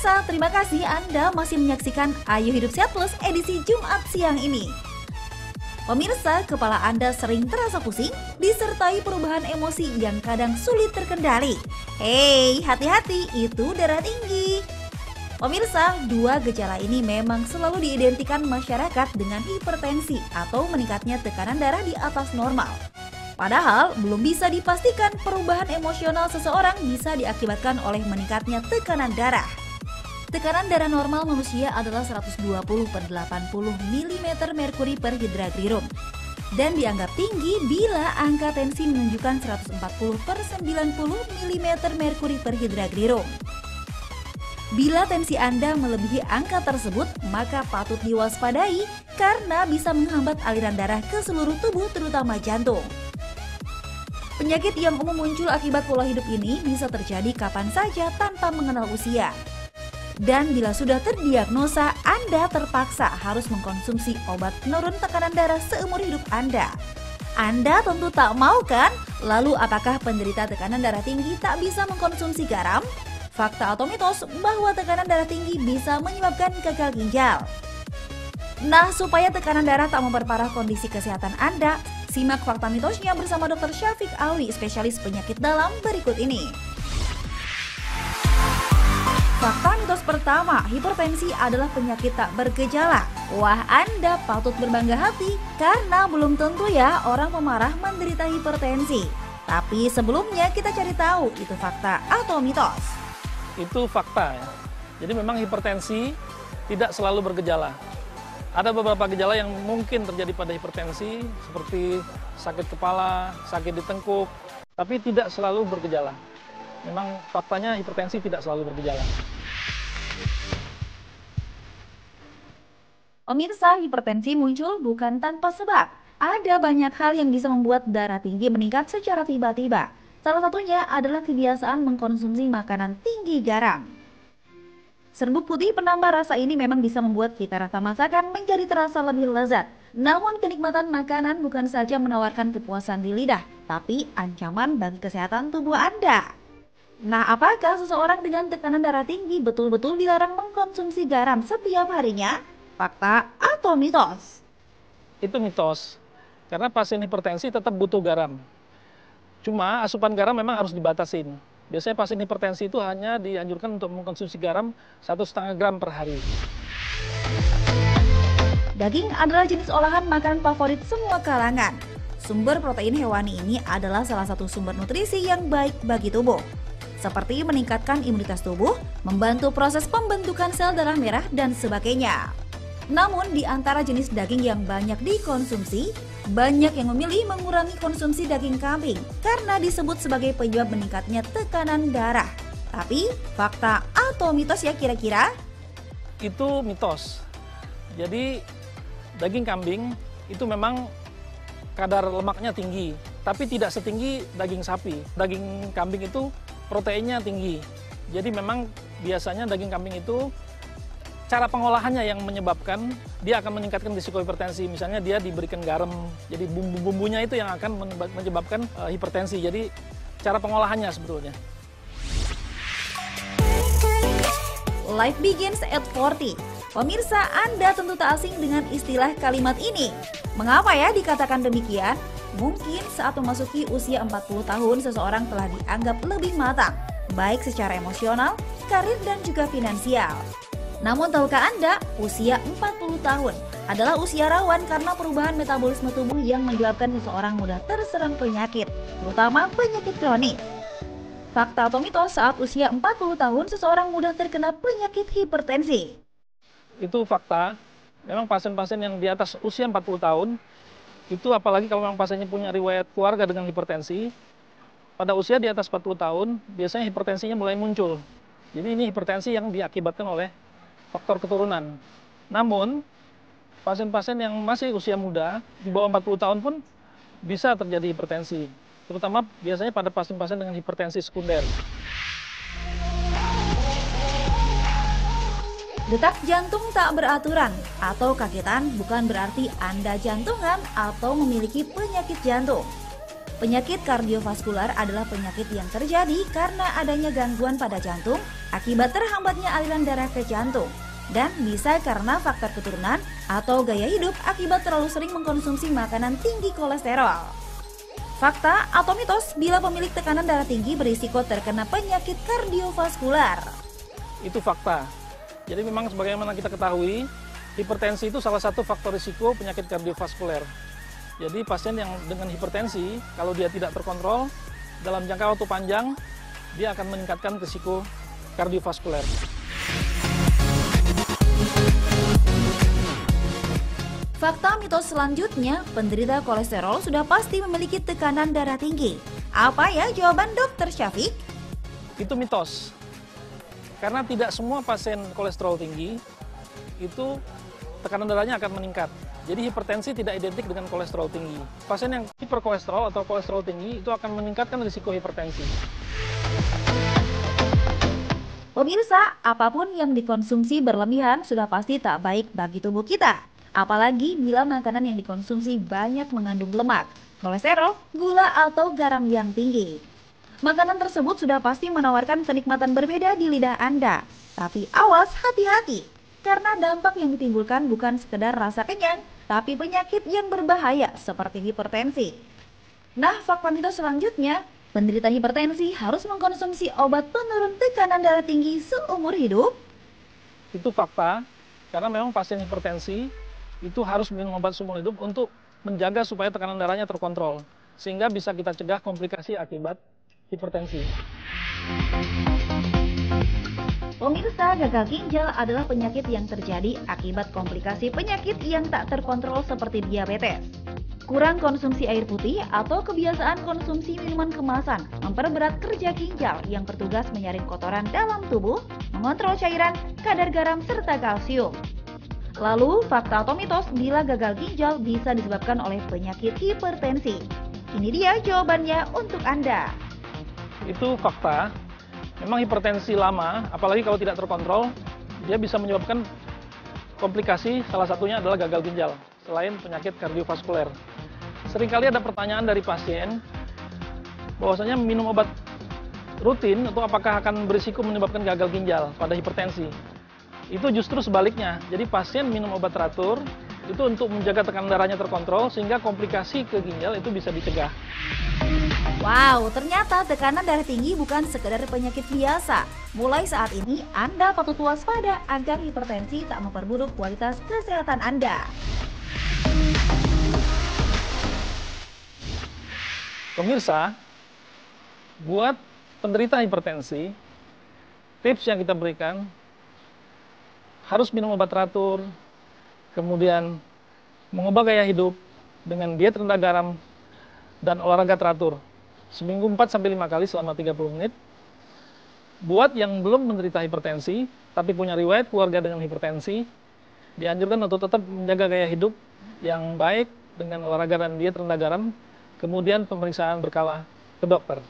Pemirsa, terima kasih Anda masih menyaksikan Ayo Hidup Sehat Plus edisi Jumat siang ini. Pemirsa, kepala Anda sering terasa pusing, disertai perubahan emosi yang kadang sulit terkendali. Hei, hati-hati, itu darah tinggi. Pemirsa, dua gejala ini memang selalu diidentikan masyarakat dengan hipertensi atau meningkatnya tekanan darah di atas normal. Padahal, belum bisa dipastikan perubahan emosional seseorang bisa diakibatkan oleh meningkatnya tekanan darah. Tekanan darah normal manusia adalah 120/80 mm merkuri per hidragram dan dianggap tinggi bila angka tensi menunjukkan 140/90 mm merkuri per hidragram. Bila tensi Anda melebihi angka tersebut, maka patut diwaspadai karena bisa menghambat aliran darah ke seluruh tubuh terutama jantung. Penyakit yang umum muncul akibat pola hidup ini bisa terjadi kapan saja tanpa mengenal usia. Dan bila sudah terdiagnosa, Anda terpaksa harus mengkonsumsi obat penurun tekanan darah seumur hidup Anda. Anda tentu tak mau kan? Lalu apakah penderita tekanan darah tinggi tak bisa mengkonsumsi garam? Fakta atau mitos bahwa tekanan darah tinggi bisa menyebabkan gagal ginjal? Nah, supaya tekanan darah tak memperparah kondisi kesehatan Anda, simak fakta mitosnya bersama Dr. Syafiq Alwi, spesialis penyakit dalam berikut ini. Fakta mitos pertama, hipertensi adalah penyakit tak bergejala. Wah, Anda patut berbangga hati karena belum tentu ya orang pemarah menderita hipertensi. Tapi sebelumnya kita cari tahu itu fakta atau mitos. Itu fakta ya. Jadi memang hipertensi tidak selalu bergejala. Ada beberapa gejala yang mungkin terjadi pada hipertensi seperti sakit kepala, sakit di tengkuk, tapi tidak selalu bergejala. Memang faktanya hipertensi tidak selalu bergejala. Pemirsa, hipertensi muncul bukan tanpa sebab. Ada banyak hal yang bisa membuat darah tinggi meningkat secara tiba-tiba. Salah satunya adalah kebiasaan mengkonsumsi makanan tinggi garam. Serbuk putih penambah rasa ini memang bisa membuat cita rasa masakan menjadi terasa lebih lezat. Namun kenikmatan makanan bukan saja menawarkan kepuasan di lidah, tapi ancaman bagi kesehatan tubuh Anda. Nah, apakah seseorang dengan tekanan darah tinggi betul-betul dilarang mengkonsumsi garam setiap harinya? Fakta atau mitos? Itu mitos, karena pasien hipertensi tetap butuh garam. Cuma asupan garam memang harus dibatasin. Biasanya pasien hipertensi itu hanya dianjurkan untuk mengkonsumsi garam 1,5 gram per hari. Daging adalah jenis olahan makanan favorit semua kalangan. Sumber protein hewani ini adalah salah satu sumber nutrisi yang baik bagi tubuh, seperti meningkatkan imunitas tubuh, membantu proses pembentukan sel darah merah, dan sebagainya. Namun, di antara jenis daging yang banyak dikonsumsi, banyak yang memilih mengurangi konsumsi daging kambing karena disebut sebagai penyebab meningkatnya tekanan darah. Tapi, fakta atau mitos ya kira-kira? Itu mitos. Jadi, daging kambing itu memang kadar lemaknya tinggi, tapi tidak setinggi daging sapi. Daging kambing itu proteinnya tinggi. Jadi memang biasanya daging kambing itu cara pengolahannya yang menyebabkan dia akan meningkatkan risiko hipertensi. Misalnya dia diberikan garam, jadi bumbu-bumbunya itu yang akan menyebabkan hipertensi. Jadi cara pengolahannya sebetulnya. Life begins at 40. Pemirsa, Anda tentu tak asing dengan istilah kalimat ini. Mengapa ya dikatakan demikian? Mungkin saat memasuki usia 40 tahun seseorang telah dianggap lebih matang, baik secara emosional, karir, dan juga finansial. Namun tahukah Anda, usia 40 tahun adalah usia rawan karena perubahan metabolisme tubuh yang menyebabkan seseorang mudah terserang penyakit, terutama penyakit kronis. Fakta atau mitos saat usia 40 tahun seseorang mudah terkena penyakit hipertensi? Itu fakta. Memang pasien-pasien yang di atas usia 40 tahun, itu apalagi kalau memang pasiennya punya riwayat keluarga dengan hipertensi, pada usia di atas 40 tahun, biasanya hipertensinya mulai muncul. Jadi ini hipertensi yang diakibatkan oleh faktor keturunan. Namun, pasien-pasien yang masih usia muda, di bawah 40 tahun pun bisa terjadi hipertensi. Terutama biasanya pada pasien-pasien dengan hipertensi sekunder. Detak jantung tak beraturan atau kagetan bukan berarti Anda jantungan atau memiliki penyakit jantung. Penyakit kardiovaskular adalah penyakit yang terjadi karena adanya gangguan pada jantung akibat terhambatnya aliran darah ke jantung, dan bisa karena faktor keturunan atau gaya hidup akibat terlalu sering mengkonsumsi makanan tinggi kolesterol. Fakta atau mitos bila pemilik tekanan darah tinggi berisiko terkena penyakit kardiovaskular? Itu fakta. Jadi memang sebagaimana kita ketahui, hipertensi itu salah satu faktor risiko penyakit kardiovaskuler. Jadi pasien yang dengan hipertensi, kalau dia tidak terkontrol, dalam jangka waktu panjang, dia akan meningkatkan risiko kardiovaskuler. Fakta mitos selanjutnya, penderita kolesterol sudah pasti memiliki tekanan darah tinggi. Apa ya jawaban Dr. Syafiq? Itu mitos. Karena tidak semua pasien kolesterol tinggi, itu tekanan darahnya akan meningkat. Jadi hipertensi tidak identik dengan kolesterol tinggi. Pasien yang hiperkolesterol atau kolesterol tinggi itu akan meningkatkan risiko hipertensi. Pemirsa, apapun yang dikonsumsi berlebihan sudah pasti tak baik bagi tubuh kita. Apalagi bila makanan yang dikonsumsi banyak mengandung lemak, kolesterol, gula, atau garam yang tinggi. Makanan tersebut sudah pasti menawarkan kenikmatan berbeda di lidah Anda. Tapi awas, hati-hati, karena dampak yang ditimbulkan bukan sekedar rasa kenyang, tapi penyakit yang berbahaya seperti hipertensi. Nah, fakta mitos selanjutnya, penderita hipertensi harus mengkonsumsi obat penurun tekanan darah tinggi seumur hidup? Itu fakta, karena memang pasien hipertensi itu harus minum obat seumur hidup untuk menjaga supaya tekanan darahnya terkontrol, sehingga bisa kita cegah komplikasi akibat hipertensi. Pemirsa, gagal ginjal adalah penyakit yang terjadi akibat komplikasi penyakit yang tak terkontrol seperti diabetes. Kurang konsumsi air putih atau kebiasaan konsumsi minuman kemasan memperberat kerja ginjal yang bertugas menyaring kotoran dalam tubuh, mengontrol cairan, kadar garam, serta kalsium. Lalu, fakta atau mitos bila gagal ginjal bisa disebabkan oleh penyakit hipertensi? Ini dia jawabannya untuk Anda. Itu fakta. Memang hipertensi lama, apalagi kalau tidak terkontrol, dia bisa menyebabkan komplikasi, salah satunya adalah gagal ginjal, selain penyakit kardiovaskuler. Seringkali ada pertanyaan dari pasien, bahwasanya minum obat rutin itu apakah akan berisiko menyebabkan gagal ginjal pada hipertensi. Itu justru sebaliknya, jadi pasien minum obat teratur, itu untuk menjaga tekanan darahnya terkontrol, sehingga komplikasi ke ginjal itu bisa dicegah. Wow, ternyata tekanan darah tinggi bukan sekedar penyakit biasa. Mulai saat ini, Anda patut waspada agar hipertensi tak memperburuk kualitas kesehatan Anda. Pemirsa, buat penderita hipertensi, tips yang kita berikan, harus minum obat teratur, kemudian mengubah gaya hidup dengan diet rendah garam, dan olahraga teratur. Seminggu 4-5 kali selama 30 menit. Buat yang belum menderita hipertensi, tapi punya riwayat keluarga dengan hipertensi, dianjurkan untuk tetap menjaga gaya hidup yang baik dengan olahraga dan diet rendah garam, kemudian pemeriksaan berkala ke dokter.